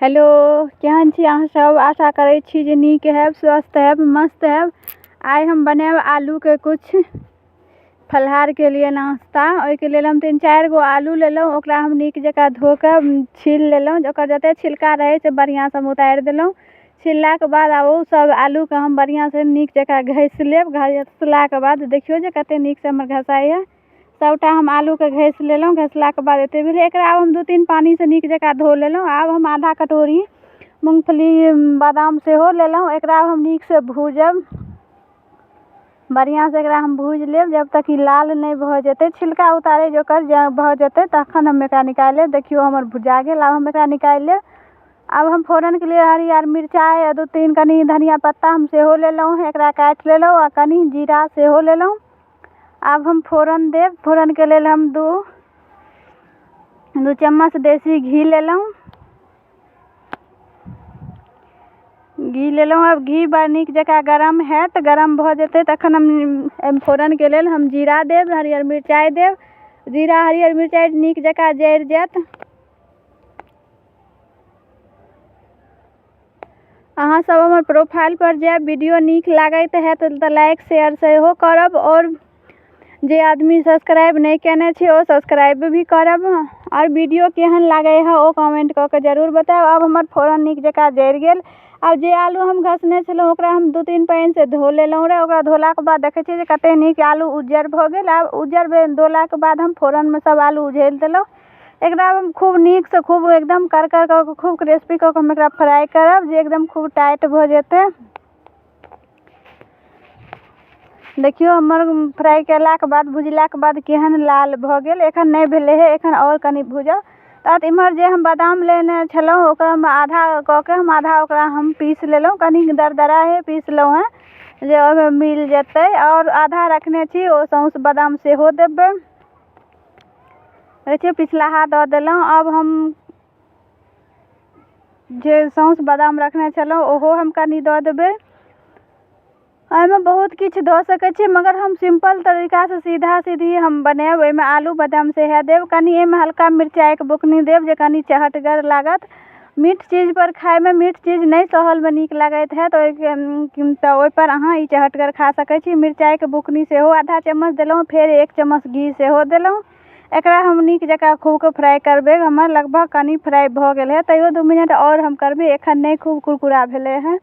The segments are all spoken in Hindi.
हेलो, केहन छी अहाँ सब? आशा करै छी जे नीक हैब, स्वस्थ हैब, मस्त हैब। आइ हम बनाएब आलू के कुछ फलाहार के लिए नाश्ता। ओहिके लेल हम 3-4 गो आलू लेलहुँ, ओकरा हम नीक जकाँ धो कऽ छील लेलहुँ। ओकर जतेक छिलका रहै से बढ़िआँसँ हम उतारि देलहुँ। छिललाके बाद आब ओ सब आलूके हम बढ़िआँसँ नीक जकाँ घसि लेब। घसलाके बाद देखियौ जे कतेक नीकसँ हमर घसाइए। सबटा हम आलूके घसि लेलहुँ। घसलाके बाद एतेक भेलै। एकरा आब हम 2-3 पानीसँ नीक जकाँ धो लेलहुँ। आब हम आधा कटोरी मूँगफली बादाम सेहो लेलहुँ। एकरा आब हम नीकसँ भूजब। बढ़िआँसँ एकरा हम भूजि लेब जब तक ई लाल नहि भऽ जेतै। छिलका उतारै जोकर भऽ जेतै तखन हम एकरा निकालि लेब। देखियौ हमर भुजा गेल। आब हम एकरा निकालि लेब। आब हम फोरनके लिए हरियर मिरचाइ आ 2-3 कनी धनिया पत्ता हम सेहो लेलहुँ। एकरा काटि लेलहुँ आ कनी जीरा सेहो लेलहुँ। आब हम फोरन देब। फोरनके लेल हम 2 चम्मच देसी घी लेलहुँ। घी लेलहुँ। अब घी बड़ नीक जकाँ गरम हैत। गरम भऽ जेतै तखन हम फोरनके लेल हम जीरा देब, हरियर मिरचाइ देब। जीरा हरियर मिरचाइ नीक जकाँ जरि जायत। अहाँ सब हमर प्रोफाइलपर जायब, वीडियो नीक लागैत हैत तऽ लाइक शेयर सेहो करब। और जे आदमी सब्सक्राइब नहीं केने छै ओ सब्सक्राइब भी करब। और वीडियो केहन लागै है ओ कमेंट कऽ के जरूर बताएब। अब हमर फोरन नीक जकाँ जरि गेल। अब जे आलू हम घसने छलहुँ ओकरा हम 2-3 पानिसँ धो लेलहुँ रे। ओकरा धोलाके बाद देखै छियै जे कतेक नीक आलू उज्जर भऽ गेल। आब उज्जर धोलाके बाद हम फोरनमे सब आलू उझलि देलहुँ। एकरा हम खूब नीकसँ खूब एकदम करकर कऽ के खूब क्रिस्पी कऽ के हम एकरा फ्राई करब जे एकदम खूब टाइट भऽ जेतै। देखियौ हमर फ्राई केलाके बाद भुजलाके बाद केहन लाल भऽ गेल। एखन नहि भेलै है, एखन और कनी भुजब। तब इम्हर जे हम बादाम लेने छलहुँ ओकरामे आधा कऽ के हम आधा ओकरा हम पीस लेलहुँ। कनी दरदरा हे पीसलहुँ हैं जे ओहिमे मिल जेतै। और आधा रखने छी ओ सौंस बादाम सेहो देबै। देखियौ पिछलाहा दऽ देलहुँ। अब हम जे सौंस बादाम रखने छलहुँ ओहो हम कनी दऽ देबै। एहिमे बहुत किछु दऽ सकै छी मगर हम सिंपल तरीकासँ सीधा सीधी हम बनाएब। एहिमे आलू बादाम सेहे देब। कनी एहिमे हल्का मिरचाइके बुकनी देब जे कनी चहटगर लागत। मीठ चीजपर खाइमे मीठ चीज नहि सहलमे नीक लागैत हैत तऽ ओहिपर अहाँ ई चहटगर खा सकै छी। मिरचाइके बुकनी सेहो आधा चम्मच देलहुँ। फेर 1 चम्मच घी सेहो देलहुँ। एकरा हम नीक जकाँ खूब के फ्राई करबै। हमर लगभग कनी फ्राई भऽ गेल है, तैयो 2 मिनट और हम करबै। एखन नहीं खूब कुरकुरा भेलै है।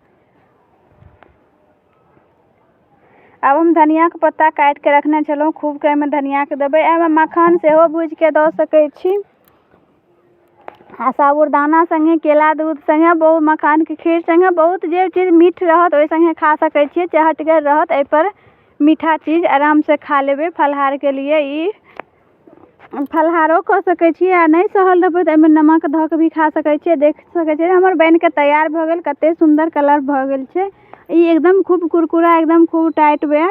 अब हम धनियाके पत्ता काटि के रखने छलहुँ, खूब के एहिमे धनियाके देबै। एहिमे मखान सेहो भूजि के दऽ सकै छी आ साबुरदाना संगे, केला दूध संगे, बहुत मखानके खीर संगे, बहुत जे चीज मीठ रहत ओहि संगे खा सकै छियै। चहटगर रहत एहिपर मीठा चीज आरामसँ खा लेबै। फलाहारके लिए ई फलाहारो कऽ सकै छियै आ नहीं सहल रहबै तऽ एहिमे नमक धऽ के भी खा सकै छियै। देख सकै छियै हमर बनि के तैयार भऽ गेल। कतेक सुन्दर कलर भऽ गेल छै। ई एकदम खूब कुरकुरा एकदम खूब टाइट बे।